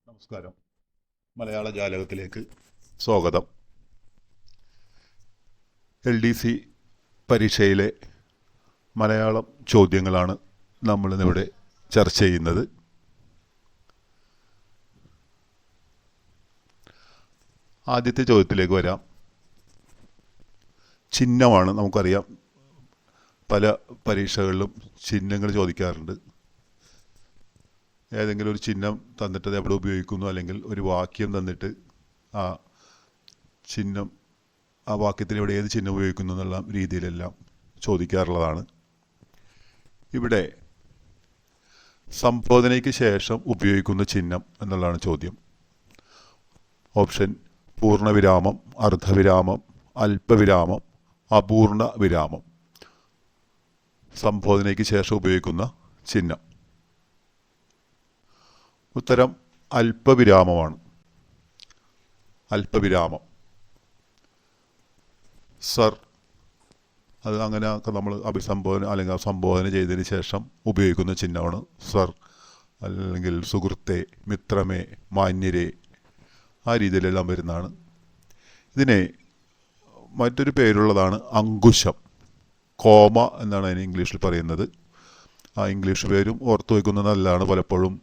നമസ്കാരം. മലയാള ജാലകത്തിലേക്ക് സ്വാഗതം. LDC പരീക്ഷയിലെ മലയാളം ചോദ്യങ്ങളാണ് നമ്മളിന്നിവിടെ ചർച്ച ചെയ്യുന്നത്. ആദ്യത്തെ ചോദ്യത്തിലേക്ക് വരാം. ചിഹ്നമാണ്. നമുക്കറിയാം, പല പരീക്ഷകളിലും ചിഹ്നങ്ങൾ ചോദിക്കാറുണ്ട്. ഏതെങ്കിലും ഒരു ചിഹ്നം തന്നിട്ട് എവിടെ ഉപയോഗിക്കുന്നു, അല്ലെങ്കിൽ ഒരു വാക്യം തന്നിട്ട് ആ ചിഹ്നം, ആ വാക്യത്തിൽ ഇവിടെ ഏത് ചിഹ്നം ഉപയോഗിക്കുന്നു എന്നുള്ള രീതിയിലെല്ലാം ചോദിക്കാറുള്ളതാണ്. ഇവിടെ സംബോധനയ്ക്ക് ശേഷം ഉപയോഗിക്കുന്ന ചിഹ്നം എന്നുള്ളതാണ് ചോദ്യം. ഓപ്ഷൻ: പൂർണ്ണവിരാമം, അർദ്ധവിരാമം, അല്പവിരാമം, അപൂർണ വിരാമം. സംബോധനയ്ക്ക് ശേഷം ഉപയോഗിക്കുന്ന ചിഹ്നം. ഉത്തരം അല്പവിരാമമാണ്. അല്പവിരാമം. സർ, അത് അങ്ങനെയൊക്കെ നമ്മൾ അഭിസംബോധന അല്ലെങ്കിൽ സംബോധന ചെയ്തതിന് ശേഷം ഉപയോഗിക്കുന്ന ചിഹ്നമാണ് സർ, അല്ലെങ്കിൽ സുഹൃത്തെ, മിത്രമേ, മാന്യരെ, ആ രീതിയിലെല്ലാം വരുന്നതാണ്. ഇതിനെ മറ്റൊരു പേരുള്ളതാണ് അങ്കുശം. കോമ എന്നാണ് അതിന് ഇംഗ്ലീഷിൽ പറയുന്നത്. ആ ഇംഗ്ലീഷ് പേരും ഓർത്തു വയ്ക്കുന്നത് നല്ലതാണ്. പലപ്പോഴും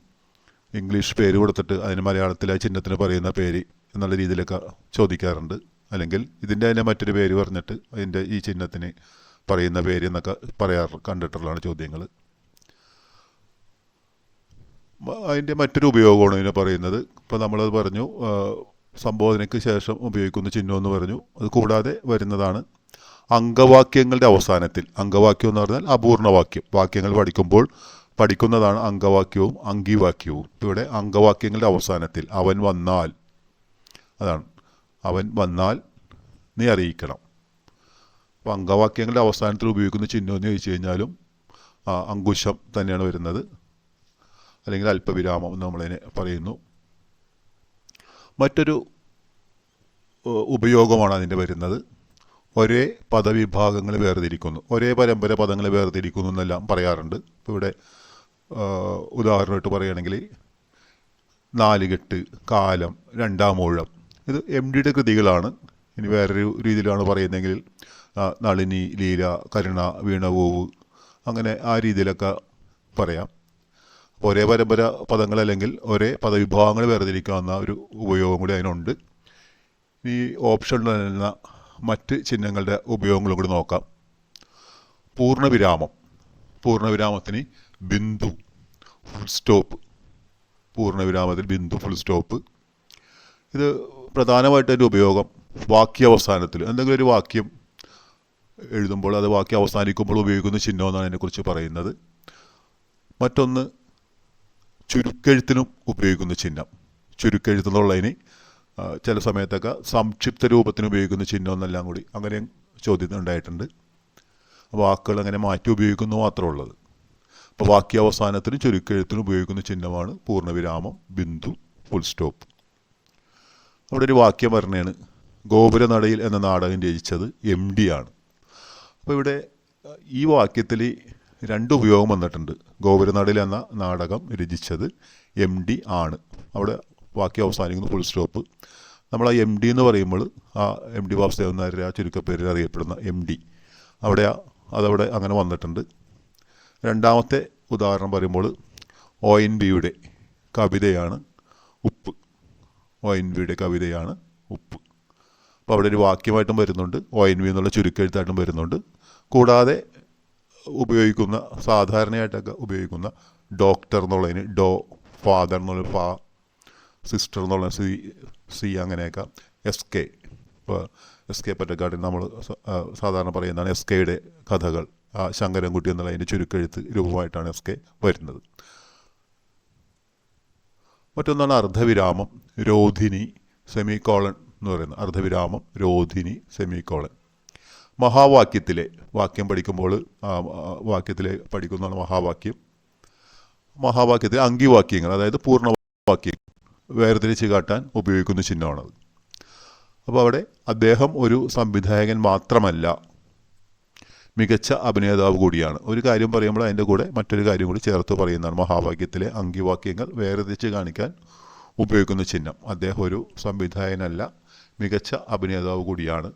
ഇംഗ്ലീഷ് പേര് കൊടുത്തിട്ട് അതിന് മലയാളത്തിലെ ചിഹ്നത്തിന് പറയുന്ന പേര് എന്നുള്ള രീതിയിലൊക്കെ ചോദിക്കാറുണ്ട്. അല്ലെങ്കിൽ ഇതിൻ്റെ തന്നെ മറ്റൊരു പേര് പറഞ്ഞിട്ട് അതിൻ്റെ ഈ ചിഹ്നത്തിന് പറയുന്ന പേര് എന്നൊക്കെ കണ്ടിട്ടുള്ളതാണ് ചോദ്യങ്ങൾ. അതിൻ്റെ മറ്റൊരു ഉപയോഗമാണ് ഇതിനെ പറയുന്നത്. ഇപ്പോൾ നമ്മളത് പറഞ്ഞു, സംബോധനയ്ക്ക് ശേഷം ഉപയോഗിക്കുന്ന ചിഹ്നം എന്ന് പറഞ്ഞു. അത് കൂടാതെ വരുന്നതാണ് അങ്കവാക്യങ്ങളുടെ അവസാനത്തിൽ. അങ്കവാക്യം എന്ന് പറഞ്ഞാൽ അപൂർണവാക്യം. വാക്യങ്ങൾ പഠിക്കുന്നതാണ് അങ്കവാക്യവും അങ്കിവാക്യവും. ഇവിടെ അങ്കവാക്യങ്ങളുടെ അവസാനത്തിൽ അവൻ വന്നാൽ, അതാണ് അവൻ വന്നാൽ നീ അറിയിക്കണം. അപ്പോൾ അങ്കവാക്യങ്ങളുടെ അവസാനത്തിൽ ഉപയോഗിക്കുന്ന ചിഹ്നം എന്ന് ചോദിച്ചു കഴിഞ്ഞാലും അങ്കുശം തന്നെയാണ് വരുന്നത്, അല്ലെങ്കിൽ അല്പവിരാമം എന്ന് നമ്മളതിനെ പറയുന്നു. മറ്റൊരു ഉപയോഗമാണ് അതിൻ്റെ വരുന്നത്. ഒരേ പദവിഭാഗങ്ങൾ വേർതിരിക്കുന്നു, ഒരേ പരമ്പര പദങ്ങളെ വേർതിരിക്കുന്നു എന്നെല്ലാം പറയാറുണ്ട്. ഇപ്പോൾ ഇവിടെ ഉദാഹരണമായിട്ട് പറയുകയാണെങ്കിൽ നാലുകെട്ട്, കാലം, രണ്ടാമൂഴം, ഇത് MDയുടെ കൃതികളാണ്. ഇനി വേറൊരു രീതിയിലാണ് പറയുന്നതെങ്കിൽ നളിനി, ലീല, കരുണ, വീണപൂവ്, അങ്ങനെ ആ രീതിയിലൊക്കെ പറയാം. അപ്പോൾ ഒരേ പരമ്പര പദങ്ങൾ അല്ലെങ്കിൽ ഒരേ പദവിഭാഗങ്ങൾ വേർതിരിക്കാവുന്ന ഒരു ഉപയോഗം കൂടി അതിനുണ്ട്. ഈ ഓപ്ഷനിൽ വരുന്ന മറ്റ് ചിഹ്നങ്ങളുടെ ഉപയോഗങ്ങളും കൂടി നോക്കാം. പൂർണ്ണവിരാമം. പൂർണ്ണവിരാമത്തിന് ബിന്ദു, ഫുൾ സ്റ്റോപ്പ്. പൂർണ്ണവിരാമത്തിൽ ബിന്ദു, ഫുൾ സ്റ്റോപ്പ്. ഇത് പ്രധാനമായിട്ട് അതിൻ്റെ ഉപയോഗം വാക്യാവസാനത്തിൽ എന്തെങ്കിലും ഒരു വാക്യം എഴുതുമ്പോൾ അത് വാക്യം അവസാനിക്കുമ്പോൾ ഉപയോഗിക്കുന്ന ചിഹ്നം എന്നാണ് അതിനെക്കുറിച്ച് പറയുന്നത്. മറ്റൊന്ന് ചുരുക്കെഴുത്തിനും ഉപയോഗിക്കുന്ന ചിഹ്നം. ചുരുക്കെഴുത്തെന്നുള്ളതിന് ചില സമയത്തൊക്കെ സംക്ഷിപ്ത രൂപത്തിന് ഉപയോഗിക്കുന്ന ചിഹ്നം എന്നെല്ലാം കൂടി അങ്ങനെ ചോദ്യം ഉണ്ടായിട്ടുണ്ട്. വാക്കുകൾ അങ്ങനെ മാറ്റി ഉപയോഗിക്കുന്നു മാത്രമേ ഉള്ളത്. അപ്പോൾ വാക്യാവസാനത്തിനും ചുരുക്കെഴുത്തിനും ഉപയോഗിക്കുന്ന ചിഹ്നമാണ് പൂർണ്ണവിരാമം, ബിന്ദു, ഫുൾ സ്റ്റോപ്പ്. അവിടെ ഒരു വാക്യം പറഞ്ഞാണ്, ഗോപുരനടയിൽ എന്ന നാടകം രചിച്ചത് MD ആണ്. അപ്പോൾ ഇവിടെ ഈ വാക്യത്തിൽ രണ്ട് ഉപയോഗം വന്നിട്ടുണ്ട്. ഗോപുരനടയിൽ എന്ന നാടകം രചിച്ചത് MD ആണ്. അവിടെ വാക്യം അവസാനിക്കുന്ന ഫുൾ സ്റ്റോപ്പ്. നമ്മൾ ആ MD എന്ന് പറയുമ്പോൾ ആ MD വാസുദേവൻ നായരുടെ ആ ചുരുക്കപ്പേരിൽ അറിയപ്പെടുന്ന MD അതവിടെ അങ്ങനെ വന്നിട്ടുണ്ട്. രണ്ടാമത്തെ ഉദാഹരണം പറയുമ്പോൾ ONVയുടെ കവിതയാണ് ഉപ്പ്. ONVയുടെ കവിതയാണ് ഉപ്പ്. അപ്പോൾ അവിടെ ഒരു വാക്യമായിട്ടും വരുന്നുണ്ട്, ONV എന്നുള്ള ചുരുക്കെഴുത്തായിട്ടും വരുന്നുണ്ട്. കൂടാതെ ഉപയോഗിക്കുന്ന സാധാരണയായിട്ടൊക്കെ ഉപയോഗിക്കുന്ന ഡോക്ടർ എന്നുള്ളതിന് ഡോ, ഫാദർ എന്നുള്ള ഫാ, സിസ്റ്റർ എന്നുള്ള സി, അങ്ങനെയൊക്കെ. SK, ഇപ്പോൾ SK പൊറ്റക്കാട്ടിൽ നമ്മൾ സാധാരണ പറയുന്നതാണ് SKയുടെ കഥകൾ. ശങ്കരൻകുട്ടി എന്നുള്ള അതിൻ്റെ ചുരുക്കെഴുത്ത് രൂപമായിട്ടാണ് SK വരുന്നത്. മറ്റൊന്നാണ് അർദ്ധവിരാമം, രോധിനി, സെമിക്കോളൻ എന്ന് പറയുന്നത്. അർദ്ധവിരാമം, രോധിനി, സെമിക്കോളൻ. മഹാവാക്യത്തിലെ വാക്യം പഠിക്കുമ്പോൾ വാക്യത്തിലെ പഠിക്കുന്നതാണ് മഹാവാക്യം. മഹാവാക്യത്തിലെ അങ്കിവാക്യങ്ങൾ, അതായത് പൂർണ്ണവാക്യം വേർതിരിച്ച് കാട്ടാൻ ഉപയോഗിക്കുന്ന ചിഹ്നമാണത്. അപ്പോൾ അവിടെ അദ്ദേഹം ഒരു സംവിധായകൻ മാത്രമല്ല, മികച്ച അഭിനേതാവ് കൂടിയാണ്. ഒരു കാര്യം പറയുമ്പോൾ അതിൻ്റെ കൂടെ മറ്റൊരു കാര്യം കൂടി ചേർത്ത് പറയുന്നതാണ്. മഹാവാക്യത്തിലെ അങ്കിവാക്യങ്ങൾ വേർതിരിച്ച് കാണിക്കാൻ ഉപയോഗിക്കുന്ന ചിഹ്നം. അദ്ദേഹം ഒരു സംവിധായകനല്ല, മികച്ച അഭിനേതാവ് കൂടിയാണ്.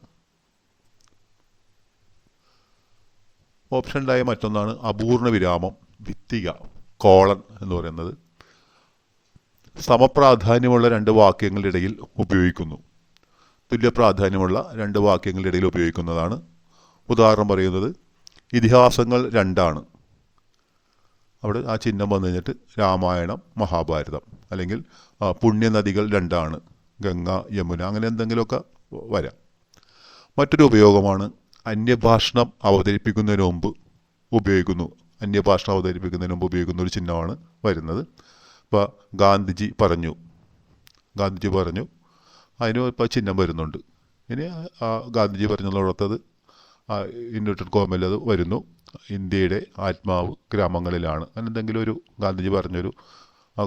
ഓപ്ഷനിലായ മറ്റൊന്നാണ് അപൂർണ വിരാമം, ഭിത്തിക, കോളൻ എന്ന് പറയുന്നത്. സമപ്രാധാന്യമുള്ള രണ്ട് വാക്യങ്ങളുടെ ഇടയിൽ ഉപയോഗിക്കുന്നു. തുല്യ പ്രാധാന്യമുള്ള രണ്ട് വാക്യങ്ങളുടെ ഇടയിൽ ഉപയോഗിക്കുന്നതാണ്. ഉദാഹരണം പറയുന്നത് ഇതിഹാസങ്ങൾ രണ്ടാണ്. അവിടെ ആ ചിഹ്നം വന്നു കഴിഞ്ഞിട്ട് രാമായണം മഹാഭാരതം, അല്ലെങ്കിൽ പുണ്യനദികൾ രണ്ടാണ്, ഗംഗ യമുന, അങ്ങനെ എന്തെങ്കിലുമൊക്കെ വരാം. മറ്റൊരു ഉപയോഗമാണ് അന്യഭാഷണം അവതരിപ്പിക്കുന്നതിന് മുമ്പ് ഉപയോഗിക്കുന്നു. അന്യഭാഷണം അവതരിപ്പിക്കുന്നതിന് മുമ്പ് ഉപയോഗിക്കുന്ന ഒരു ചിഹ്നമാണ് വരുന്നത്. ഇപ്പോൾ ഗാന്ധിജി പറഞ്ഞു അതിന് ഇപ്പോൾ ചിഹ്നം വരുന്നുണ്ട്. ഇനി ഗാന്ധിജി പറഞ്ഞുള്ളടത്തത് ഇൻവെർട്ടഡ് കോമയിൽ അത് വരുന്നു. ഇന്ത്യയുടെ ആത്മാവ് ഗ്രാമങ്ങളിലാണ്, അങ്ങനെ എന്തെങ്കിലും ഒരു ഗാന്ധിജി പറഞ്ഞൊരു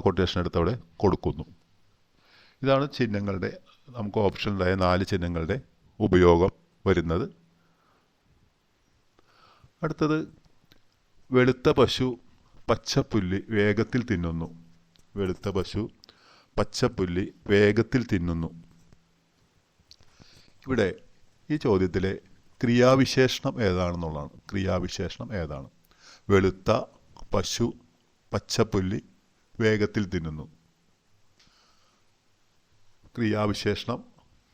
കൊട്ടേഷൻ എടുത്ത് അവിടെ കൊടുക്കുന്നു. ഇതാണ് ചിഹ്നങ്ങളുടെ, നമുക്ക് ഓപ്ഷനിലായ 4 ചിഹ്നങ്ങളുടെ ഉപയോഗം വരുന്നത്. അടുത്തത് വെളുത്ത പശു പച്ചപ്പുല്ല് വേഗത്തിൽ തിന്നുന്നു. വെളുത്ത പശു പച്ചപ്പുല്ല് വേഗത്തിൽ തിന്നുന്നു. ഇവിടെ ഈ ചോദ്യത്തിലെ ക്രിയാവിശേഷണം ഏതാണെന്നുള്ളതാണ്. ക്രിയാവിശേഷണം ഏതാണ്? വെളുത്ത പശു പച്ചപ്പുല്ല് വേഗത്തിൽ തിന്നുന്നു. ക്രിയാവിശേഷണം,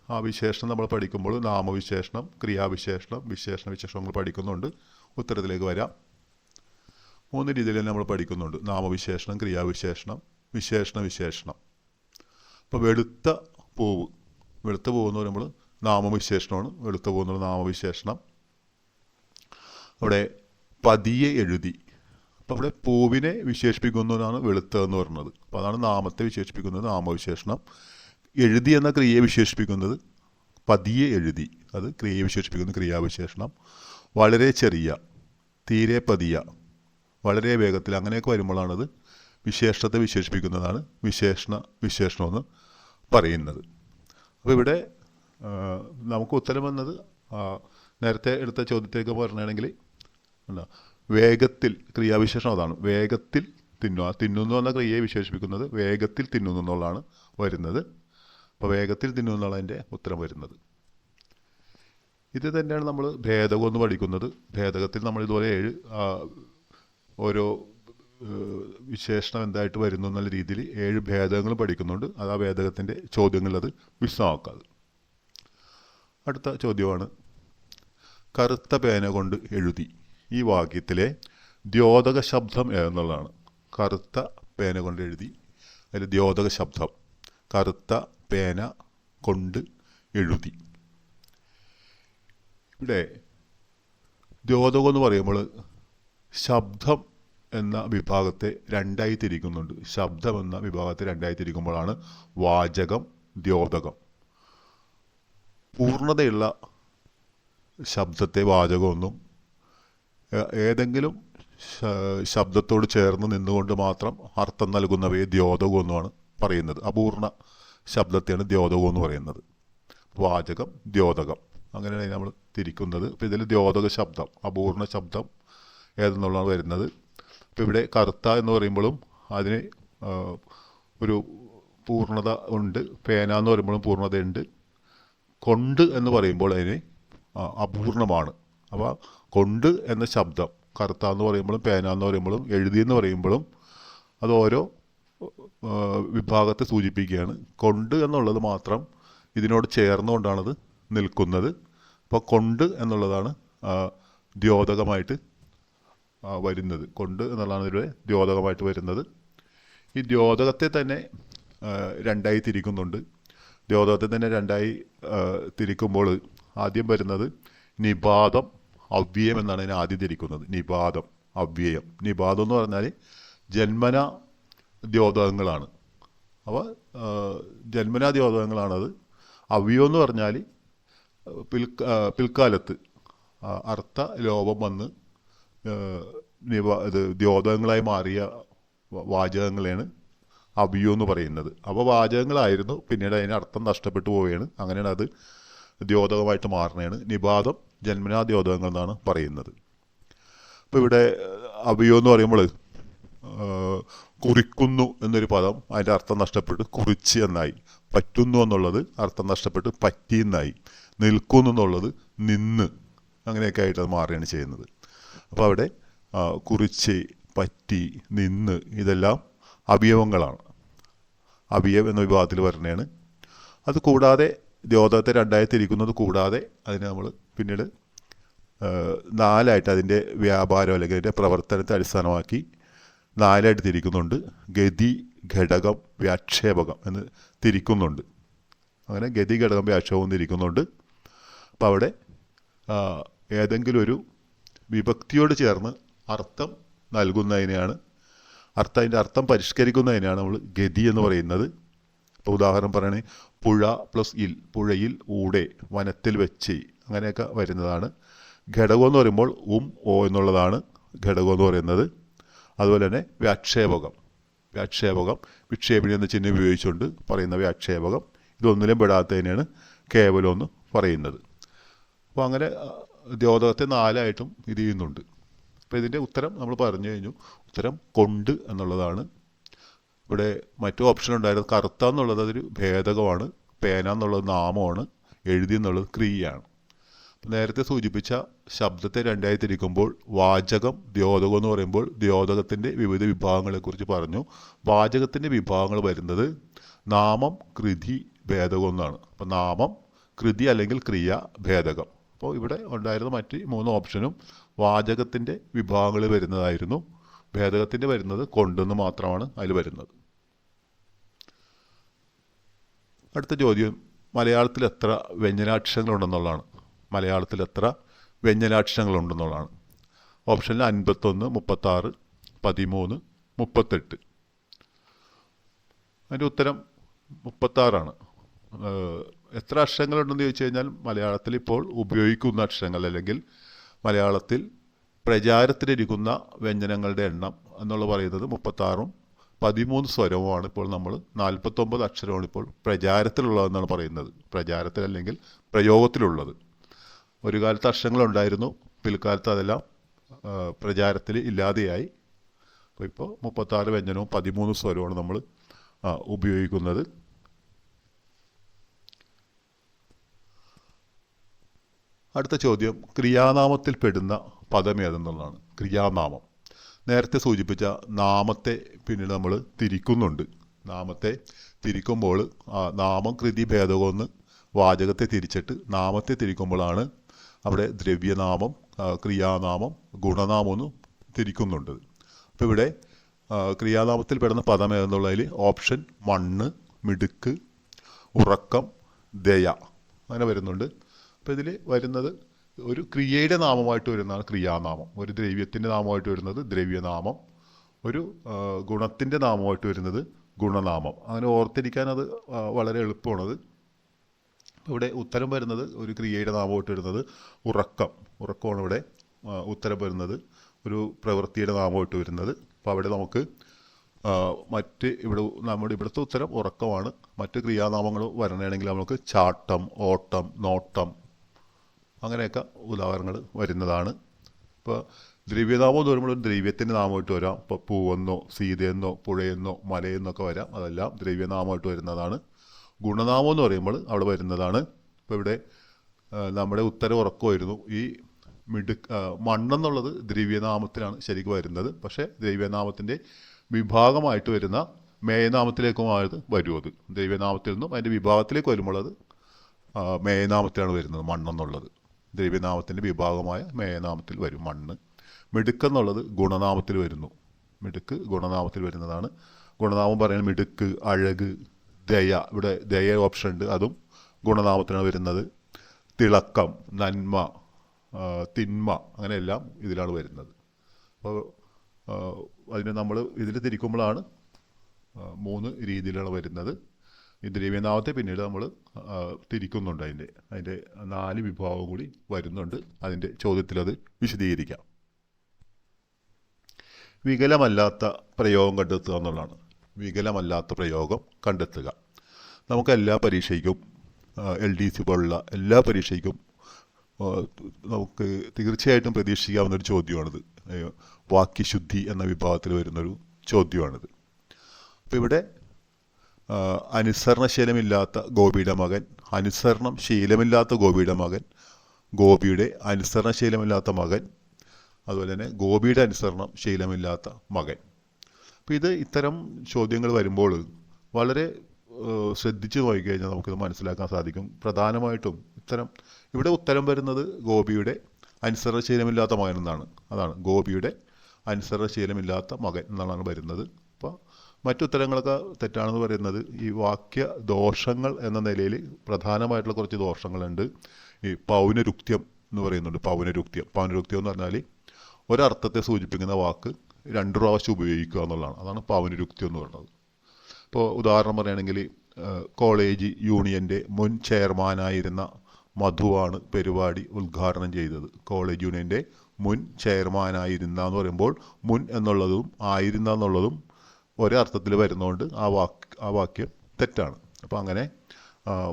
ആ വിശേഷണം നമ്മൾ പഠിക്കുമ്പോൾ നാമവിശേഷണം, ക്രിയാവിശേഷണം, വിശേഷണം നമ്മൾ പഠിക്കുന്നുണ്ട്. ഉത്തരത്തിലേക്ക് വരാം. 3 രീതിയിൽ നമ്മൾ പഠിക്കുന്നുണ്ട്: നാമവിശേഷണം, ക്രിയാവിശേഷണം, വിശേഷണം. അപ്പോൾ വെളുത്ത പൂവ് എന്ന് പറയുമ്പോൾ നാമവിശേഷണമാണ്. വെളുത്ത പൂവ് എന്നുള്ള നാമവിശേഷണം. അവിടെ പതിയെ എഴുതി, അപ്പോൾ അവിടെ പൂവിനെ വിശേഷിപ്പിക്കുന്നതാണ് വെളുത്ത എന്ന് പറയുന്നത്. അപ്പോൾ അതാണ് നാമത്തെ വിശേഷിപ്പിക്കുന്നത് നാമവിശേഷണം. എഴുതി എന്ന ക്രിയയെ വിശേഷിപ്പിക്കുന്നത് പതിയെ എഴുതി, അത് ക്രിയയെ വിശേഷിപ്പിക്കുന്ന ക്രിയാവിശേഷണം. വളരെ ചെറിയ, തീരെ പതിയ, വളരെ വേഗത്തിൽ, അങ്ങനെയൊക്കെ വരുമ്പോഴാണത് വിശേഷണത്തെ വിശേഷിപ്പിക്കുന്നതാണ് വിശേഷണമെന്ന് പറയുന്നത്. അപ്പോൾ ഇവിടെ നമുക്ക് ഉത്തരം വന്നത് നേരത്തെ എടുത്ത ചോദ്യത്തേക്ക് പറഞ്ഞാണെങ്കിൽ വേഗത്തിൽ, ക്രിയാവിശേഷം അതാണ്, വേഗത്തിൽ തിന്നുക. തിന്നുന്നു എന്ന ക്രിയയെ വിശേഷിപ്പിക്കുന്നത് വേഗത്തിൽ തിന്നുന്നു എന്നുള്ളതാണ് വരുന്നത്. അപ്പോൾ വേഗത്തിൽ തിന്നുന്നു എന്നുള്ളതിൻ്റെ ഉത്തരം വരുന്നത്. ഇത് തന്നെയാണ് നമ്മൾ ഭേദകം എന്ന് പഠിക്കുന്നത്. ഭേദകത്തിൽ നമ്മൾ ഇതുപോലെ 7 ഓരോ വിശേഷണം എന്തായിട്ട് വരുന്നു എന്നുള്ള രീതിയിൽ 7 ഭേദകങ്ങൾ പഠിക്കുന്നുണ്ട്. അത് ആ ഭേദകത്തിൻ്റെ ചോദ്യങ്ങളത് വിശദമാക്കാതെ. അടുത്ത ചോദ്യമാണ് കറുത്ത പേന കൊണ്ട് എഴുതി. ഈ വാക്യത്തിലെ ദ്യോതക ശബ്ദം എന്നുള്ളതാണ്. കറുത്ത പേന കൊണ്ട് എഴുതി, അതിൽ ദ്യോതക ശബ്ദം കറുത്ത പേന കൊണ്ട് എഴുതി. ഇവിടെ ദ്യോതകം എന്ന് പറയുമ്പോൾ ശബ്ദം എന്ന വിഭാഗത്തെ 2ആയി തിരിക്കുന്നുണ്ട്. ശബ്ദം എന്ന വിഭാഗത്തെ 2ആയി തിരിക്കുമ്പോഴാണ് വാചകം, ദ്യോതകം. പൂർണ്ണതയുള്ള ശബ്ദത്തെ വാചകമെന്നും ഏതെങ്കിലും ശബ്ദത്തോട് ചേർന്ന് നിന്നുകൊണ്ട് മാത്രം അർത്ഥം നൽകുന്നവയെ ദ്യോതകമെന്നുമാണ് പറയുന്നത്. അപൂർണ ശബ്ദത്തെയാണ് ദ്യോതകം എന്ന് പറയുന്നത്. വാചകം, ദ്യോതകം, അങ്ങനെയാണ് നമ്മൾ തിരിക്കുന്നത്. അപ്പോൾ ഇതിൽ ദ്യോതക ശബ്ദം, അപൂർണ ശബ്ദം ഏതെന്നുള്ളതാണ് വരുന്നത്. അപ്പോൾ ഇവിടെ കറുത്ത എന്ന് പറയുമ്പോഴും അതിന് ഒരു പൂർണ്ണത ഉണ്ട്. പേന എന്ന് പറയുമ്പോഴും പൂർണ്ണതയുണ്ട്. കൊണ്ട് എന്ന് പറയുമ്പോൾ അതിന് അപൂർണമാണ്. അപ്പോൾ കൊണ്ട് എന്ന ശബ്ദം കറുത്ത എന്ന് പറയുമ്പോഴും പേന എന്ന് പറയുമ്പോഴും എഴുതി എന്ന് പറയുമ്പോഴും അത് ഓരോ വിഭാഗത്തെ സൂചിപ്പിക്കുകയാണ്. കൊണ്ട് എന്നുള്ളത് മാത്രം ഇതിനോട് ചേർന്നുകൊണ്ടാണത് നിൽക്കുന്നത്. അപ്പോൾ കൊണ്ട് എന്നുള്ളതാണ് ദ്യോതകമായിട്ട് വരുന്നത്. കൊണ്ട് എന്നുള്ളതാണ് ഇതിവിടെ ദ്യോതകമായിട്ട് വരുന്നത്. ഈ ദ്യോതകത്തെ തന്നെ 2ആയി തിരിക്കുന്നുണ്ട്. ദ്യോതകത്തെ തന്നെ 2ആയി തിരിക്കുമ്പോൾ ആദ്യം വരുന്നത് നിപാതം, അവ്യയം എന്നാണ് ഇതിനെ ആദ്യം തിരിക്കുന്നത്. നിപാതം, അവ്യയം. നിപാതം എന്ന് പറഞ്ഞാൽ ജന്മന ദ്യോതകങ്ങളാണ്. അപ്പോൾ ജന്മന ദ്യോതകങ്ങളാണത്. അവ്യം എന്ന് പറഞ്ഞാൽ പിൽക്കാലത്ത് അർത്ഥ ലോപം വന്ന് ഇത് ദ്യോതകങ്ങളായി മാറിയ വാചകങ്ങളെയാണ് അവ്യം എന്ന് പറയുന്നത്. അപ്പോൾ വാചകങ്ങളായിരുന്നു, പിന്നീട് അതിന് അർത്ഥം നഷ്ടപ്പെട്ടു പോവുകയാണ്. അങ്ങനെയാണ് അത് ദ്യോതകമായിട്ട് മാറുന്നതാണ്. നിപാതം ജന്മനാ ദ്യോതകങ്ങൾ എന്നാണ് പറയുന്നത്. അപ്പോൾ ഇവിടെ അവ്യം എന്ന് പറയുമ്പോൾ കുറിക്കുന്നു എന്നൊരു പദം അതിൻ്റെ അർത്ഥം നഷ്ടപ്പെട്ട് കുറിച്ച് എന്നായി. പറ്റുന്നു എന്നുള്ളത് അർത്ഥം നഷ്ടപ്പെട്ട് പറ്റി എന്നായി. നിൽക്കുന്നു എന്നുള്ളത് നിന്ന്, അങ്ങനെയൊക്കെ ആയിട്ട് അത് മാറുകയാണ് ചെയ്യുന്നത്. അപ്പോൾ അവിടെ കുറിച്ച്, പറ്റി, നിന്ന് ഇതെല്ലാം അവയവങ്ങളാണ്. അവയവ് എന്ന വിഭാഗത്തിൽ വരുന്നതാണ്. അത് കൂടാതെ ദ്യോതകത്തെ രണ്ടായി തിരിക്കുന്നത് കൂടാതെ അതിനെ നമ്മൾ പിന്നീട് നാലായിട്ട് അതിൻ്റെ വ്യാപാരം അല്ലെങ്കിൽ അതിൻ്റെ പ്രവർത്തനത്തെ അടിസ്ഥാനമാക്കി നാലായിട്ട് തിരിക്കുന്നുണ്ട്. ഗതി, ഘടകം, വ്യാക്ഷേപകം എന്ന് തിരിക്കുന്നുണ്ട്. അങ്ങനെ ഗതി, ഘടകം, വ്യാക്ഷേപകം തിരിക്കുന്നുണ്ട്. അപ്പം അവിടെ ഏതെങ്കിലും ഒരു വിഭക്തിയോട് ചേർന്ന് അർത്ഥം നൽകുന്നതിനെയാണ്, അതിൻ്റെ അർത്ഥം പരിഷ്കരിക്കുന്നതിനെയാണ് നമ്മൾ ഗതി എന്ന് പറയുന്നത്. ഇപ്പോൾ ഉദാഹരണം പറയണേ, പുഴ പ്ലസ് ഇൽ, പുഴയിൽ, ഊടെ, വനത്തിൽ വെച്ച്, അങ്ങനെയൊക്കെ വരുന്നതാണ്. ഘടകം എന്ന് പറയുമ്പോൾ ഓ എന്നുള്ളതാണ് ഘടകം എന്ന് പറയുന്നത്. അതുപോലെ തന്നെ വ്യാക്ഷേപകം, വിക്ഷേപണി എന്ന ചിഹ്നം ഉപയോഗിച്ചുകൊണ്ട് പറയുന്ന വ്യാക്ഷേപകം, ഇതൊന്നിലും പെടാത്തതിനെയാണ് കേവലം എന്ന് പറയുന്നത്. അപ്പോൾ അങ്ങനെ ദ്യോതകത്തെ നാലായിട്ടും ഇത് ചെയ്യുന്നുണ്ട്. അപ്പോൾ ഇതിൻ്റെ ഉത്തരം നമ്മൾ പറഞ്ഞു കഴിഞ്ഞു. ഉത്തരം കൊണ്ട് എന്നുള്ളതാണ്. ഇവിടെ മറ്റു ഓപ്ഷൻ ഉണ്ടായിരുന്നത് കറുത്ത എന്നുള്ളത് അതൊരു ഭേദകമാണ്, പേന എന്നുള്ളത് നാമമാണ്, എഴുതി എന്നുള്ളത് ക്രിയയാണ്. നേരത്തെ സൂചിപ്പിച്ച ശബ്ദത്തെ രണ്ടായി തിരിക്കുമ്പോൾ വാചകം, ദ്യോതകം എന്ന് പറയുമ്പോൾ ദ്യോതകത്തിൻ്റെ വിവിധ വിഭാഗങ്ങളെക്കുറിച്ച് പറഞ്ഞു. വാചകത്തിൻ്റെ വിഭാഗങ്ങൾ വരുന്നത് നാമം, കൃതി, ഭേദകം എന്നാണ്. അപ്പോൾ നാമം, കൃതി അല്ലെങ്കിൽ ക്രിയ, ഭേദകം. അപ്പോൾ ഇവിടെ ഉണ്ടായിരുന്ന മറ്റ് 3 ഓപ്ഷനും വാചകത്തിൻ്റെ വിഭാഗങ്ങളിൽ വരുന്നതായിരുന്നു. ഭേദകത്തിൻ്റെ വരുന്നത് കൊണ്ടെന്ന് മാത്രമാണ് അതിൽ വരുന്നത്. അടുത്ത ചോദ്യം, മലയാളത്തിൽ എത്ര വ്യഞ്ജനാക്ഷരങ്ങളുണ്ടെന്നുള്ളതാണ്. മലയാളത്തിൽ എത്ര വ്യഞ്ജനാക്ഷരങ്ങളുണ്ടെന്നുള്ളതാണ്. ഓപ്ഷനിൽ 51, 36, 13, 38. അതിൻ്റെ ഉത്തരം 36ആണ്. എത്ര അക്ഷരങ്ങളുണ്ടെന്ന് ചോദിച്ചു കഴിഞ്ഞാൽ മലയാളത്തിൽ ഇപ്പോൾ ഉപയോഗിക്കുന്ന അക്ഷരങ്ങൾ അല്ലെങ്കിൽ മലയാളത്തിൽ പ്രചാരത്തിലിരിക്കുന്ന വ്യഞ്ജനങ്ങളുടെ എണ്ണം എന്നുള്ള പറയുന്നത് 36ഉം 13 സ്വരവുമാണ്. ഇപ്പോൾ നമ്മൾ 49 അക്ഷരമാണ് ഇപ്പോൾ പ്രചാരത്തിലുള്ളതെന്നാണ് പറയുന്നത്. പ്രചാരത്തിൽ അല്ലെങ്കിൽ പ്രയോഗത്തിലുള്ളത്. ഒരു കാലത്ത് അക്ഷരങ്ങളുണ്ടായിരുന്നു, പിൽക്കാലത്ത് അതെല്ലാം പ്രചാരത്തിൽ ഇല്ലാതെയായി. അപ്പോൾ ഇപ്പോൾ 36 വ്യഞ്ജനവും 13 സ്വരവുമാണ് നമ്മൾ ഉപയോഗിക്കുന്നത്. അടുത്ത ചോദ്യം, ക്രിയാനാമത്തിൽ പെടുന്ന പദം ഏതെന്നുള്ളതാണ്. ക്രിയാനാമം നേരത്തെ സൂചിപ്പിച്ച നാമത്തെ പിന്നീട് നമ്മൾ തിരിക്കുന്നുണ്ട്. നാമത്തെ തിരിക്കുമ്പോൾ നാമം, കൃതി, ഭേദകമെന്ന് വാചകത്തെ തിരിച്ചിട്ട് നാമത്തെ തിരിക്കുമ്പോഴാണ് അവിടെ ദ്രവ്യനാമം, ക്രിയാനാമം, ഗുണനാമം എന്ന് തിരിക്കുന്നുണ്ട്. അപ്പോൾ ഇവിടെ ക്രിയാനാമത്തിൽ പെടുന്ന പദം ഏതെന്നുള്ളതിൽ ഓപ്ഷൻ മണ്ണ്, മിടുക്ക്, ഉറക്കം, ദയ അങ്ങനെ വരുന്നുണ്ട്. അപ്പോൾ ഇതിൽ വരുന്നത് ഒരു ക്രിയയുടെ നാമമായിട്ട് വരുന്നതാണ് ക്രിയാനാമം. ഒരു ദ്രവ്യത്തിൻ്റെ നാമമായിട്ട് വരുന്നത് ദ്രവ്യനാമം. ഒരു ഗുണത്തിൻ്റെ നാമമായിട്ട് വരുന്നത് ഗുണനാമം. അങ്ങനെ ഓർത്തിരിക്കാൻ അത് വളരെ എളുപ്പമാണത്. ഇവിടെ ഉത്തരം വരുന്നത് ഒരു ക്രിയയുടെ നാമമായിട്ട് വരുന്നത് ഉറക്കമാണ് ഇവിടെ ഉത്തരം വരുന്നത്. ഒരു പ്രവൃത്തിയുടെ നാമമായിട്ട് വരുന്നത്. അപ്പോൾ അവിടെ നമുക്ക് നമ്മുടെ ഇവിടുത്തെ ഉത്തരം ഉറക്കമാണ്. മറ്റ് ക്രിയാനാമങ്ങൾ വരണയാണെങ്കിൽ നമുക്ക് ചാട്ടം, ഓട്ടം, നോട്ടം അങ്ങനെയൊക്കെ ഉദാഹരണങ്ങൾ വരുന്നതാണ്. ഇപ്പോൾ ദ്രവ്യനാമം എന്ന് പറയുമ്പോൾ ഒരു ദ്രവ്യത്തിൻ്റെ നാമമായിട്ട് വരാം. ഇപ്പോൾ പൂവെന്നോ, സീതയെന്നോ, പുഴയെന്നോ, മലയെന്നൊക്കെ വരാം. അതെല്ലാം ദ്രവ്യനാമമായിട്ട് വരുന്നതാണ്. ഗുണനാമം എന്ന് പറയുമ്പോൾ അവിടെ വരുന്നതാണ്. ഇപ്പോൾ ഇവിടെ നമ്മുടെ ഉത്തരം ഉറക്കമായിരുന്നു. ഈ മണ്ണെന്നുള്ളത് ദ്രവ്യനാമത്തിലാണ് ശരിക്കും വരുന്നത്. പക്ഷേ ദ്രവ്യനാമത്തിൻ്റെ വിഭാഗമായിട്ട് വരുന്ന മേയനാമത്തിലേക്കുമായത് വരും. അത് ദ്രവ്യനാമത്തിൽ നിന്നും അതിൻ്റെ വിഭാഗത്തിലേക്ക് വരുമ്പോൾ അത് മേയനാമത്തിലാണ് വരുന്നത്. മണ്ണെന്നുള്ളത് ദ്രവ്യനാമത്തിൻ്റെ വിഭാഗമായ മേയനാമത്തിൽ വരും മണ്ണ്. മിടുക്കെന്നുള്ളത് ഗുണനാമത്തിൽ വരുന്നു. മിടുക്ക് ഗുണനാമത്തിൽ വരുന്നതാണ്. ഗുണനാമം പറയുന്നത് മിടുക്ക്, അഴക്, ദയ. ഇവിടെ ദയ ഓപ്ഷൻ ഉണ്ട്, അതും ഗുണനാമത്തിനാണ് വരുന്നത്. തിളക്കം, നന്മ, തിന്മ അങ്ങനെയെല്ലാം ഇതിലാണ് വരുന്നത്. അപ്പോൾ അതിന് നമ്മൾ ഇതിൽ തിരിക്കുമ്പോഴാണ് 3 രീതിയിലാണ് വരുന്നത്. ഈ ദ്രവ്യനാമത്തെ പിന്നീട് നമ്മൾ തിരിക്കുന്നുണ്ട്. അതിൻ്റെ 4 വിഭാഗം കൂടി വരുന്നുണ്ട്. അതിൻ്റെ ചോദ്യത്തിൽ അത് വിശദീകരിക്കാം. വികലമല്ലാത്ത പ്രയോഗം കണ്ടെത്തുക എന്നുള്ളതാണ്. വികലമല്ലാത്ത പ്രയോഗം കണ്ടെത്തുക. നമുക്ക് എല്ലാ പരീക്ഷയ്ക്കും LDC പോലുള്ള എല്ലാ പരീക്ഷയ്ക്കും നമുക്ക് തീർച്ചയായിട്ടും പ്രതീക്ഷിക്കാവുന്നൊരു ചോദ്യമാണിത്. വാക്യശുദ്ധി എന്ന വിഭാഗത്തിൽ വരുന്നൊരു ചോദ്യമാണിത്. അപ്പം ഇവിടെ അനുസരണശീലമില്ലാത്ത ഗോപിയുടെ മകൻ, അനുസരണം ശീലമില്ലാത്ത ഗോപിയുടെ മകൻ, ഗോപിയുടെ അനുസരണശീലമില്ലാത്ത മകൻ, അതുപോലെ തന്നെ ഗോപിയുടെ അനുസരണം ശീലമില്ലാത്ത മകൻ. അപ്പോൾ ഇത്തരം ചോദ്യങ്ങൾ വരുമ്പോൾ വളരെ ശ്രദ്ധിച്ച് നോക്കിക്കഴിഞ്ഞാൽ നമുക്കിത് മനസ്സിലാക്കാൻ സാധിക്കും. പ്രധാനമായിട്ടും ഇവിടെ ഉത്തരം വരുന്നത് ഗോപിയുടെ അനുസരണശീലമില്ലാത്ത മകൻ എന്നാണ്. അതാണ് ഗോപിയുടെ അനുസരണശീലമില്ലാത്ത മകൻ എന്നാണ് വരുന്നത്. അപ്പോൾ മറ്റുത്തരങ്ങളൊക്കെ തെറ്റാണെന്ന് പറയുന്നത് ഈ വാക്യ ദോഷങ്ങൾ എന്ന നിലയിൽ പ്രധാനമായിട്ടുള്ള കുറച്ച് ദോഷങ്ങളുണ്ട്. ഈ പൗനരുക്ത്യം എന്ന് പറയുന്നുണ്ട്. പൗനരുക്ത്യം എന്ന് പറഞ്ഞാൽ ഒരർത്ഥത്തെ സൂചിപ്പിക്കുന്ന വാക്ക് 2 പ്രാവശ്യം ഉപയോഗിക്കുക എന്നുള്ളതാണ്. അതാണ് പൗനരുക്ത്യം എന്ന് പറയുന്നത്. ഇപ്പോൾ ഉദാഹരണം പറയുകയാണെങ്കിൽ കോളേജ് യൂണിയൻ്റെ മുൻ ചെയർമാനായിരുന്ന മധുവാണ് പരിപാടി ഉദ്ഘാടനം ചെയ്തത്. കോളേജ് യൂണിയൻ്റെ മുൻ ചെയർമാനായിരുന്ന എന്ന് പറയുമ്പോൾ മുൻ എന്നുള്ളതും ആയിരുന്ന എന്നുള്ളതും ഒരേ അർത്ഥത്തിൽ വരുന്നതുകൊണ്ട് ആ വാക്യം തെറ്റാണ്. അപ്പോൾ അങ്ങനെ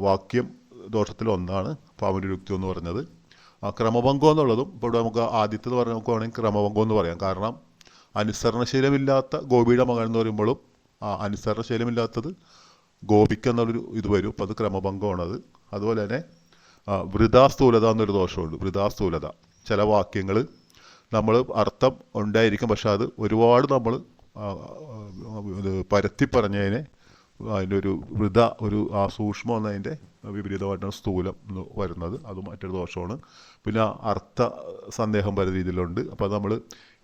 വാക്യം ദോഷത്തിൽ ഒന്നാണ് പൗനരുക്ത്യം എന്ന് പറഞ്ഞത്. ക്രമഭംഗം എന്നുള്ളതും ഇപ്പോൾ ഇവിടെ നമുക്ക് ആദ്യത്തേത് പറഞ്ഞ് നോക്കുകയാണെങ്കിൽ ക്രമഭംഗം എന്ന് പറയാം. കാരണം അനുസരണശീലമില്ലാത്ത ഗോപിയുടെ മകൻ എന്ന് പറയുമ്പോഴും അനുസരണശീലമില്ലാത്തത് ഗോപിക്ക് എന്നുള്ളൊരു ഇത് വരും. അപ്പോൾ അത് ക്രമഭംഗമാണത്. അതുപോലെ തന്നെ വൃഥാസ്ഥൂലത എന്നൊരു ദോഷമുണ്ട്. വൃഥാസ്ഥൂലത, ചില വാക്യങ്ങൾ നമ്മൾ അർത്ഥം ഉണ്ടായിരിക്കും, പക്ഷെ അത് ഒരുപാട് നമ്മൾ പരത്തി പറഞ്ഞതിനെ അതിൻ്റെ ഒരു ആ സൂക്ഷ്മം എന്നതിൻ്റെ വിപരീതമായിട്ടാണ് സ്ഥൂലം എന്ന് വരുന്നത്. അത് മറ്റൊരു ദോഷമാണ്. പിന്നെ അർത്ഥ സന്ദേഹം പല രീതിയിലുണ്ട്. അപ്പോൾ നമ്മൾ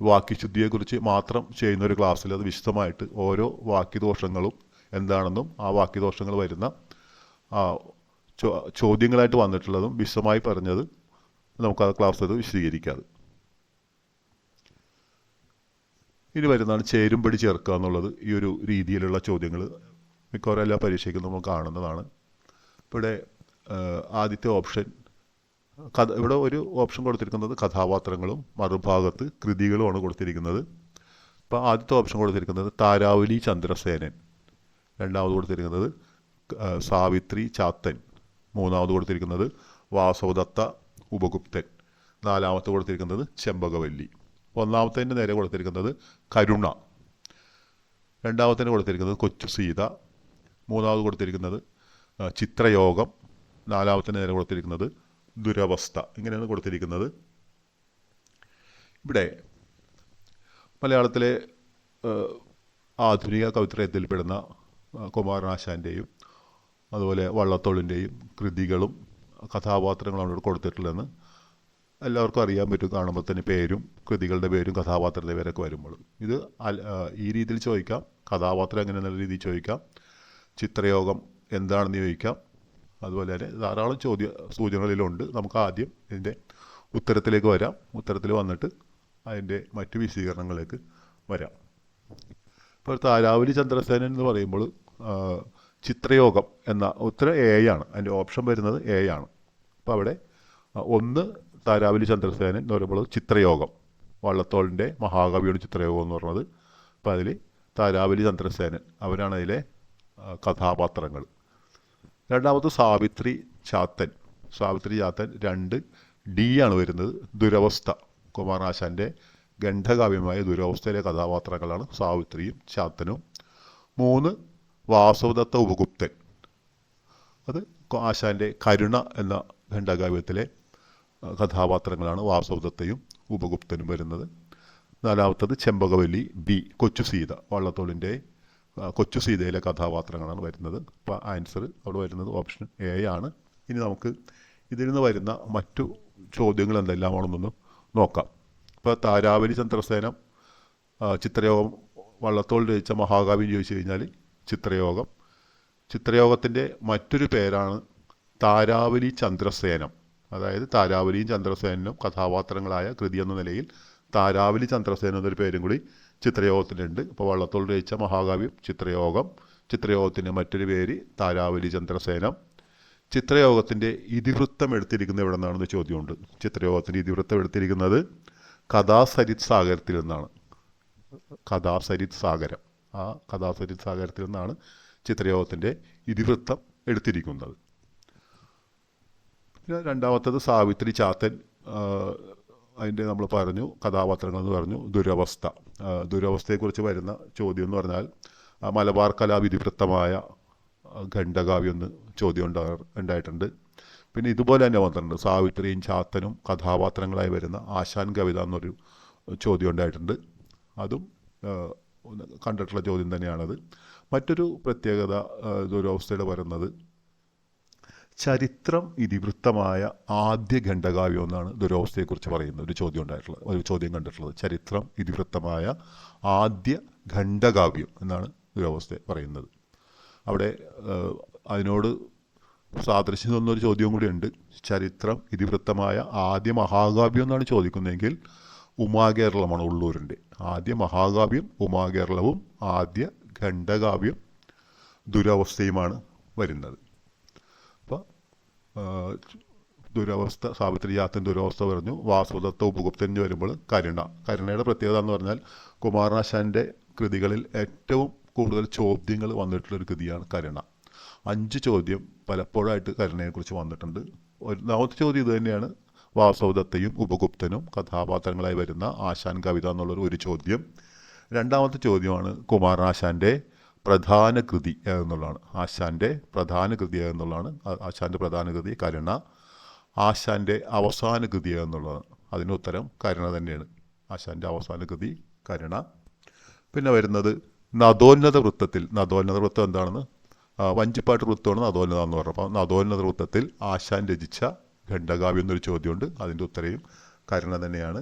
വാക്യശുദ്ധിയെക്കുറിച്ച് മാത്രം ചെയ്യുന്ന ഒരു ക്ലാസ്സിൽ അത് വിശദമായിട്ട് ഓരോ വാക്യദോഷങ്ങളും എന്താണെന്നും ആ വാക്യദോഷങ്ങൾ വരുന്ന ചോദ്യങ്ങളായിട്ട് വന്നിട്ടുള്ളതും വിശദമായി പറഞ്ഞത് നമുക്ക് ആ ക്ലാസ്സിൽ അത് വിശദീകരിക്കാതെ. ഇനി വരുന്നതാണ് ചേരുംപടി ചേർക്കുക എന്നുള്ളത്. ഈ ഒരു രീതിയിലുള്ള ചോദ്യങ്ങൾ മിക്കവാറും എല്ലാ പരീക്ഷയ്ക്കും നമ്മൾ കാണുന്നതാണ്. ഇവിടെ ആദ്യത്തെ ഓപ്ഷൻ ഇവിടെ ഒരു ഓപ്ഷൻ കൊടുത്തിരിക്കുന്നത് കഥാപാത്രങ്ങളും മറുഭാഗത്ത് കൃതികളുമാണ് കൊടുത്തിരിക്കുന്നത്. അപ്പോൾ ആദ്യത്തെ ഓപ്ഷൻ കൊടുത്തിരിക്കുന്നത് താരാവലി ചന്ദ്രസേനൻ, രണ്ടാമത് കൊടുത്തിരിക്കുന്നത് സാവിത്രി ചാത്തൻ, മൂന്നാമത് കൊടുത്തിരിക്കുന്നത് വാസവദത്ത ഉപഗുപ്തൻ, നാലാമത്തെ കൊടുത്തിരിക്കുന്നത് ചെമ്പകവല്ലി. ഒന്നാമത്തതിൻ്റെ നേരെ കൊടുത്തിരിക്കുന്നത് കരുണ, രണ്ടാമത്തേന് കൊടുത്തിരിക്കുന്നത് കൊച്ചു സീത, മൂന്നാമത് കൊടുത്തിരിക്കുന്നത് ചിത്രയോഗം, നാലാമത്തിന് നേരെ കൊടുത്തിരിക്കുന്നത് ദുരവസ്ഥ. ഇങ്ങനെയാണ് കൊടുത്തിരിക്കുന്നത്. ഇവിടെ മലയാളത്തിലെ ആധുനിക കവിത്രയത്തിൽപ്പെടുന്ന കുമാരനാശാൻ്റെയും അതുപോലെ വള്ളത്തോളിൻ്റെയും കൃതികളും കഥാപാത്രങ്ങളും അവിടെ കൊടുത്തിട്ടുള്ളതെന്ന് എല്ലാവർക്കും അറിയാൻ പറ്റും. കാണുമ്പോൾ തന്നെ പേരും കൃതികളുടെ പേരും കഥാപാത്രത്തിൻ്റെ പേരൊക്കെ വരുമ്പോൾ ഇത് ഈ രീതിയിൽ ചോദിക്കാം. കഥാപാത്രം എങ്ങനെയെന്നുള്ള രീതിയിൽ ചോദിക്കാം. ചിത്രയോഗം എന്താണെന്ന് ചോദിക്കാം. അതുപോലെ തന്നെ ധാരാളം സൂചനകളിലുണ്ട്. നമുക്ക് ആദ്യം ഇതിൻ്റെ ഉത്തരത്തിലേക്ക് വരാം. ഉത്തരത്തിൽ വന്നിട്ട് അതിൻ്റെ മറ്റു വിശദീകരണങ്ങളിലേക്ക് വരാം. ഇപ്പോൾ താരാവലി ചന്ദ്രസേനൻ എന്ന് പറയുമ്പോൾ ചിത്രയോഗം എന്ന ഉത്തരം എ ആണ്. അതിൻ്റെ ഓപ്ഷൻ വരുന്നത് എ ആണ്. അപ്പോൾ അവിടെ ഒന്ന് താരാവലി ചന്ദ്രസേനൻ എന്ന് പറയുമ്പോൾ ചിത്രയോഗം, വള്ളത്തോളിൻ്റെ മഹാകവിയുടെ ചിത്രയോഗം എന്ന് പറയുന്നത്. അപ്പോൾ അതിൽ താരാവലി ചന്ദ്രസേനൻ അവരാണ് അതിലെ കഥാപാത്രങ്ങൾ. രണ്ടാമത് സാവിത്രി ചാത്തൻ 2 ഡി ആണ് വരുന്നത്. ദുരവസ്ഥ, കുമാരനാശാൻ്റെ ഖണ്ഡകാവ്യമായ ദുരവസ്ഥയിലെ കഥാപാത്രങ്ങളാണ് സാവിത്രിയും ചാത്തനും. 3 വാസവദത്ത ഉപഗുപ്തൻ, അത് ആശാൻ്റെ കരുണ എന്ന ഖണ്ഡകാവ്യത്തിലെ കഥാപാത്രങ്ങളാണ് വാസവദത്തയും ഉപഗുപ്തനും വരുന്നത്. നാലാമത്തത് ചെമ്പകവല്ലി ബി, കൊച്ചു സീത, വള്ളത്തോളിൻ്റെ കൊച്ചു സീതയിലെ കഥാപാത്രങ്ങളാണ് വരുന്നത്. അപ്പോൾ ആൻസർ അവിടെ വരുന്നത് ഓപ്ഷൻ എ ആണ്. ഇനി നമുക്ക് ഇതിൽ നിന്ന് വരുന്ന മറ്റു ചോദ്യങ്ങൾ എന്തെല്ലാമാണെന്നൊന്ന് നോക്കാം. ഇപ്പോൾ താരാവലി ചന്ദ്രസേനം ചിത്രയോഗം വള്ളത്തോൾ രചിച്ച മഹാകാവ്യം ചോദിച്ചു കഴിഞ്ഞാൽ ചിത്രയോഗം. ചിത്രയോഗത്തിൻ്റെ മറ്റൊരു പേരാണ് താരാവലി ചന്ദ്രസേനം. അതായത് താരാവലിയും ചന്ദ്രസേനും കഥാപാത്രങ്ങളായ കൃതി എന്ന നിലയിൽ താരാവലി ചന്ദ്രസേന എന്നൊരു പേരും കൂടി ചിത്രയോഗത്തിനുണ്ട്. ഇപ്പോൾ വള്ളത്തോൾ രചിച്ച മഹാകാവ്യം ചിത്രയോഗം, ചിത്രയോഗത്തിൻ്റെ മറ്റൊരു പേര് താരാവലി ചന്ദ്രസേനം. ചിത്രയോഗത്തിൻ്റെ ഇതിവൃത്തം എടുത്തിരിക്കുന്നത് എവിടെ നിന്നാണെന്ന് ചോദ്യമുണ്ട്. ചിത്രയോഗത്തിൻ്റെ ഇതിവൃത്തം എടുത്തിരിക്കുന്നത് കഥാസരിത് സാഗരത്തിൽ നിന്നാണ്. കഥാസരിത് സാഗരം, ആ കഥാസരിത് സാഗരത്തിൽ നിന്നാണ് ചിത്രയോഗത്തിൻ്റെ ഇതിവൃത്തം എടുത്തിരിക്കുന്നത്. പിന്നെ രണ്ടാമത്തത് സാവിത്രി ചാത്തൻ, അതിൻ്റെ നമ്മൾ പറഞ്ഞു കഥാപാത്രങ്ങൾ എന്ന് പറഞ്ഞു. ദുരവസ്ഥ, ദുരവസ്ഥയെക്കുറിച്ച് വരുന്ന ചോദ്യം എന്ന് പറഞ്ഞാൽ മലബാർ കലാവിധിവൃത്തമായ ഖണ്ഡകാവ്യം എന്ന് ചോദ്യം ഉണ്ടായിട്ടുണ്ട്. പിന്നെ ഇതുപോലെ തന്നെ വന്നിട്ടുണ്ട് സാവിത്രിയും ചാത്തനും കഥാപാത്രങ്ങളായി വരുന്ന ആശാൻ കവിത എന്നൊരു ചോദ്യം ഉണ്ടായിട്ടുണ്ട്. അതും കണ്ടിട്ടുള്ള ചോദ്യം തന്നെയാണത്. മറ്റൊരു പ്രത്യേകത ദുരവസ്ഥയുടെ വരുന്നത് ചരിത്രം ഇതിവൃത്തമായ ആദ്യ ഖണ്ഡകാവ്യം എന്നാണ് ദുരവസ്ഥയെക്കുറിച്ച് പറയുന്ന ഒരു ചോദ്യം കണ്ടിട്ടുള്ളത്. ചരിത്രം ഇതിവൃത്തമായ ആദ്യ ഖണ്ഡകാവ്യം എന്നാണ് ദുരവസ്ഥ പറയുന്നത്. അവിടെ അതിനോട് സാദൃശ്യം തോന്നുന്നൊരു ചോദ്യവും കൂടി ഉണ്ട്. ചരിത്രം ഇതിവൃത്തമായ ആദ്യ മഹാകാവ്യം എന്നാണ് ചോദിക്കുന്നതെങ്കിൽ ഉമാകേരളമാണ് ഉള്ളൂരിൻ്റെ. ആദ്യ മഹാകാവ്യം ഉമാകേരളവും ആദ്യ ഖണ്ഡകാവ്യം ദുരവസ്ഥയുമാണ് വരുന്നത്. അപ്പോൾ ദുരവസ്ഥ സാവിത്രി ചാത്തൻ ദുരവസ്ഥ പറഞ്ഞു. വാസുദത്ത ഉപഗുപ്തൻ വരുമ്പോൾ കരുണയുടെ പ്രത്യേകത എന്ന് പറഞ്ഞാൽ കുമാരനാശാൻ്റെ കൃതികളിൽ ഏറ്റവും കൂടുതൽ ചോദ്യങ്ങൾ വന്നിട്ടുള്ളൊരു കൃതിയാണ് കരുണ. 5 ചോദ്യം പലപ്പോഴായിട്ട് കരുണയെക്കുറിച്ച് വന്നിട്ടുണ്ട്. ഒന്നാമത്തെ ചോദ്യം ഇത് തന്നെയാണ്, വാസവദത്തയും ഉപഗുപ്തനും കഥാപാത്രങ്ങളായി വരുന്ന ആശാൻ കവിത എന്നുള്ളൊരു ചോദ്യം. രണ്ടാമത്തെ ചോദ്യമാണ് കുമാരനാശാൻ്റെ പ്രധാന കൃതി ഏതെന്നുള്ളതാണ്. ആശാൻ്റെ പ്രധാന കൃതി ഏതെന്നുള്ളതാണ്. ആശാൻ്റെ പ്രധാന കൃതി കരുണ. ആശാൻ്റെ അവസാന കൃതി ഏതെന്നുള്ളതാണ്. അതിന് ഉത്തരം കരുണ തന്നെയാണ്. ആശാൻ്റെ അവസാന കൃതി കരുണ. പിന്നെ വരുന്നത് നദോന്നത വൃത്തത്തിൽ. നദോന്നത വൃത്തം എന്താണെന്ന് വഞ്ചിപ്പാട്ട് വൃത്തമാണ് നദോന്നത എന്ന് പറഞ്ഞത്. അപ്പോൾ നദോന്നത വൃത്തത്തിൽ ആശാൻ രചിച്ച ഖണ്ഡകാവ്യം എന്നൊരു ചോദ്യമുണ്ട്. അതിൻ്റെ ഉത്തരയും കരുണ തന്നെയാണ്.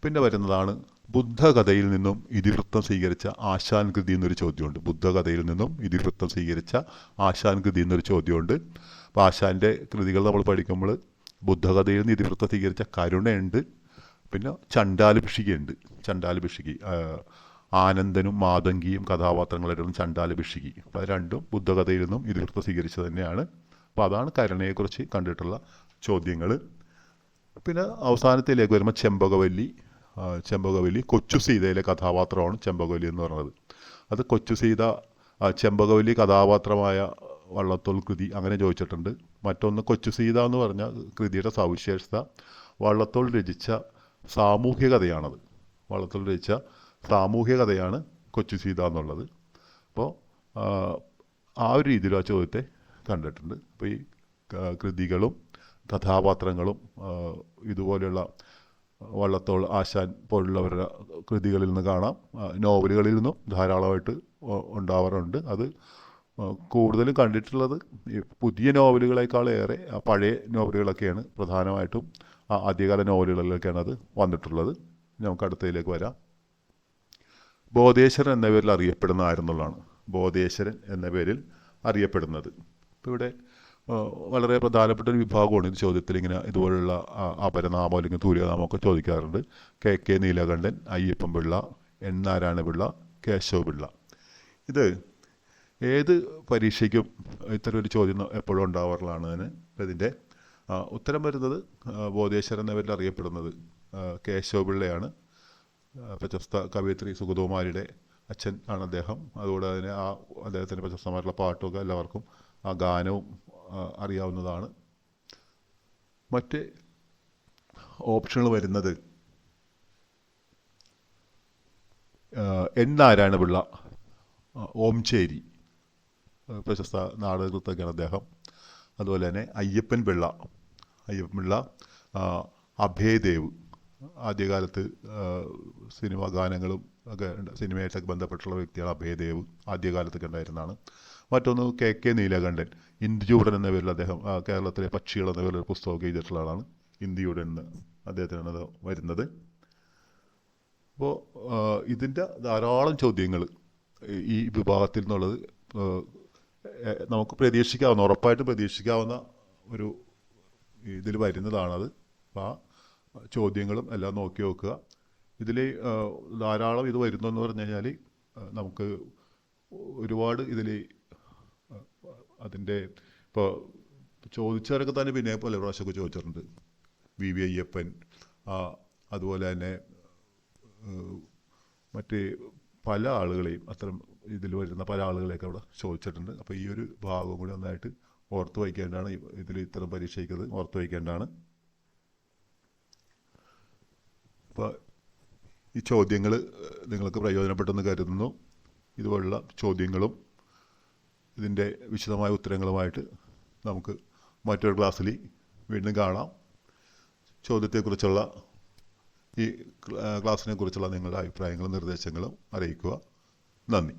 പിന്നെ വരുന്നതാണ് ബുദ്ധകഥയിൽ നിന്നും ഇതിവൃത്തം സ്വീകരിച്ച ആശാൻ കൃതി എന്നൊരു ചോദ്യമുണ്ട്. ബുദ്ധകഥയിൽ നിന്നും ഇതിവൃത്തം സ്വീകരിച്ച ആശാൻ കൃതി എന്നൊരു ചോദ്യമുണ്ട്. അപ്പോൾ ആശാൻ്റെ കൃതികൾ നമ്മൾ പഠിക്കുമ്പോൾ ബുദ്ധകഥയിൽ നിന്ന് ഇതിവൃത്തം സ്വീകരിച്ച കരുണയുണ്ട്, പിന്നെ ചണ്ടാലഭിഷികയുണ്ട്. ചണ്ടാലഭിഷികി ആനന്ദനും മാതങ്കിയും കഥാപാത്രങ്ങളായിരുന്നു ചണ്ടാലഭിഷികി. അപ്പോൾ അത് രണ്ടും ബുദ്ധകഥയിൽ നിന്നും ഇതിവൃത്തം സ്വീകരിച്ചത് തന്നെയാണ്. അപ്പോൾ അതാണ് കരുണയെക്കുറിച്ച് കണ്ടിട്ടുള്ള ചോദ്യങ്ങൾ. പിന്നെ അവസാനത്തിലേക്ക് വരുമ്പോൾ ചെമ്പകവല്ലി കൊച്ചു സീതയിലെ കഥാപാത്രമാണ് ചെമ്പകവല്ലി എന്ന് പറയുന്നത്. അത് കൊച്ചു സീത ചെമ്പകവല്ലി കഥാപാത്രമായ വള്ളത്തോൾ കൃതി അങ്ങനെ ചോദിച്ചിട്ടുണ്ട്. മറ്റൊന്ന് കൊച്ചു സീത എന്ന് പറഞ്ഞ കൃതിയുടെ സവിശേഷത വള്ളത്തോൾ രചിച്ച സാമൂഹ്യ കഥയാണത്. വള്ളത്തോൾ രചിച്ച സാമൂഹ്യ കഥയാണ് കൊച്ചു സീത എന്നുള്ളത്. അപ്പോൾ ആ ഒരു രീതിയിൽ ആ ചോദ്യത്തെ കണ്ടിട്ടുണ്ട്. അപ്പോൾ ഈ കൃതികളും കഥാപാത്രങ്ങളും ഇതുപോലെയുള്ള വള്ളത്തോൾ ആശാൻ പോലുള്ളവരുടെ കൃതികളിൽ നിന്ന് കാണാം. നോവലുകളിൽ നിന്നും ധാരാളമായിട്ട് ഉണ്ടാവാറുണ്ട്. അത് കൂടുതലും കണ്ടിട്ടുള്ളത് ഈ പുതിയ നോവലുകളെക്കാളേറെ പഴയ നോവലുകളൊക്കെയാണ് പ്രധാനമായിട്ടും. ആദ്യകാല നോവലുകളിലൊക്കെയാണ് അത് വന്നിട്ടുള്ളത്. നമുക്ക് അടുത്തതിലേക്ക് വരാം. ബോധേശ്വരൻ എന്ന പേരിൽ അറിയപ്പെടുന്ന ആരെന്നുള്ളതാണ്. ബോധേശ്വരൻ എന്ന പേരിൽ അറിയപ്പെടുന്നത്. ഇപ്പോൾ ഇവിടെ വളരെ പ്രധാനപ്പെട്ട ഒരു വിഭാഗമാണ് ഇത് ചോദ്യത്തിൽ ഇങ്ങനെ ഇതുപോലുള്ള അപരനാമം അല്ലെങ്കിൽ തൂര്യനാമമൊക്കെ ചോദിക്കാറുണ്ട്. K Neelakantan, Ayyappan Pillai, N Narayana Pillai, Kesava Pillai. ഇത് ഏത് പരീക്ഷയ്ക്കും ഇത്തരം ഒരു ചോദ്യം എപ്പോഴും ഉണ്ടാവാറുള്ളതാണ്. അതിന് ഇതിൻ്റെ ഉത്തരം വരുന്നത് ബോധേശ്വരൻ എന്ന പേരിൽ അറിയപ്പെടുന്നത് കേശവ പിള്ളയാണ്. പ്രശസ്ത കവയിത്രി സുഗതകുമാരിയുടെ അച്ഛൻ ആണ് അദ്ദേഹം. അതുകൂടെ തന്നെ അദ്ദേഹത്തിൻ്റെ പ്രശസ്തമായിട്ടുള്ള പാട്ടുമൊക്കെ എല്ലാവർക്കും ആ ഗാനവും അറിയാവുന്നതാണ്. മറ്റ് ഓപ്ഷനുകൾ വരുന്നത് എൻ നാരായണ പിള്ള, ഓംചേരി പ്രശസ്ത നാടകകൃത്തൊക്കെയാണ് അദ്ദേഹം. അതുപോലെ തന്നെ അയ്യപ്പൻ പിള്ള, അഭയദേവ് ആദ്യകാലത്ത് സിനിമാ ഗാനങ്ങളും ഒക്കെ സിനിമയായിട്ടൊക്കെ ബന്ധപ്പെട്ടുള്ള വ്യക്തിയാണ് അഭയദേവ്. ആദ്യകാലത്തൊക്കെ ഉണ്ടായിരുന്നതാണ്. മറ്റൊന്ന് കെ നീലകണ്ഠൻ, ഇന്ദുചൂടൻ എന്ന പേരിൽ അദ്ദേഹം കേരളത്തിലെ പക്ഷികൾ എന്ന പേരിൽ ഒരു പുസ്തകമൊക്കെ എഴുതിയിട്ടുള്ള ആളാണ്. ഇന്ദുചൂടൻ എന്ന് അദ്ദേഹത്തിനാണ് അത് വരുന്നത്. അപ്പോൾ ഇതിൻ്റെ ധാരാളം ചോദ്യങ്ങൾ ഈ വിഭാഗത്തിൽ നിന്നുള്ളത് നമുക്ക് ഉറപ്പായിട്ടും പ്രതീക്ഷിക്കാവുന്ന ഒരു ഇതിൽ വരുന്നതാണത്. അപ്പോൾ ആ ചോദ്യങ്ങളും എല്ലാം നോക്കി നോക്കുക. ഇതിൽ ധാരാളം ഇത് വരുന്നതെന്ന് പറഞ്ഞു കഴിഞ്ഞാൽ നമുക്ക് ഒരുപാട് ഇതിൽ അതിൻ്റെ ഇപ്പോൾ ചോദിച്ചവരൊക്കെ തന്നെ പിന്നെ പല പ്രാവശ്യമൊക്കെ ചോദിച്ചിട്ടുണ്ട്. വി അയ്യപ്പൻ, അതുപോലെ തന്നെ മറ്റ് പല ആളുകളെയും അത്തരം ഇതിൽ വരുന്ന പല ആളുകളെയൊക്കെ അവിടെ ചോദിച്ചിട്ടുണ്ട്. അപ്പോൾ ഈ ഒരു ഭാഗം കൂടി നന്നായിട്ട് ഓർത്ത് വയ്ക്കേണ്ടതാണ്. ഇതിൽ ഇത്തരം പരീക്ഷയ്ക്കത് ഓർത്ത് വയ്ക്കേണ്ടതാണ്. അപ്പോൾ ഈ ചോദ്യങ്ങൾ നിങ്ങൾക്ക് പ്രയോജനപ്പെട്ടെന്ന് കരുതുന്നു. ഇതുപോലുള്ള ചോദ്യങ്ങളും ഇതിൻ്റെ വിശദമായ ഉത്തരങ്ങളുമായിട്ട് നമുക്ക് മറ്റൊരു ക്ലാസ്സിൽ വീണ്ടും കാണാം. ചോദ്യത്തെക്കുറിച്ചുള്ള ഈ ക്ലാസ്സിനെ കുറിച്ചുള്ള നിങ്ങളുടെ അഭിപ്രായങ്ങളും നിർദ്ദേശങ്ങളും അറിയിക്കുക. നന്ദി.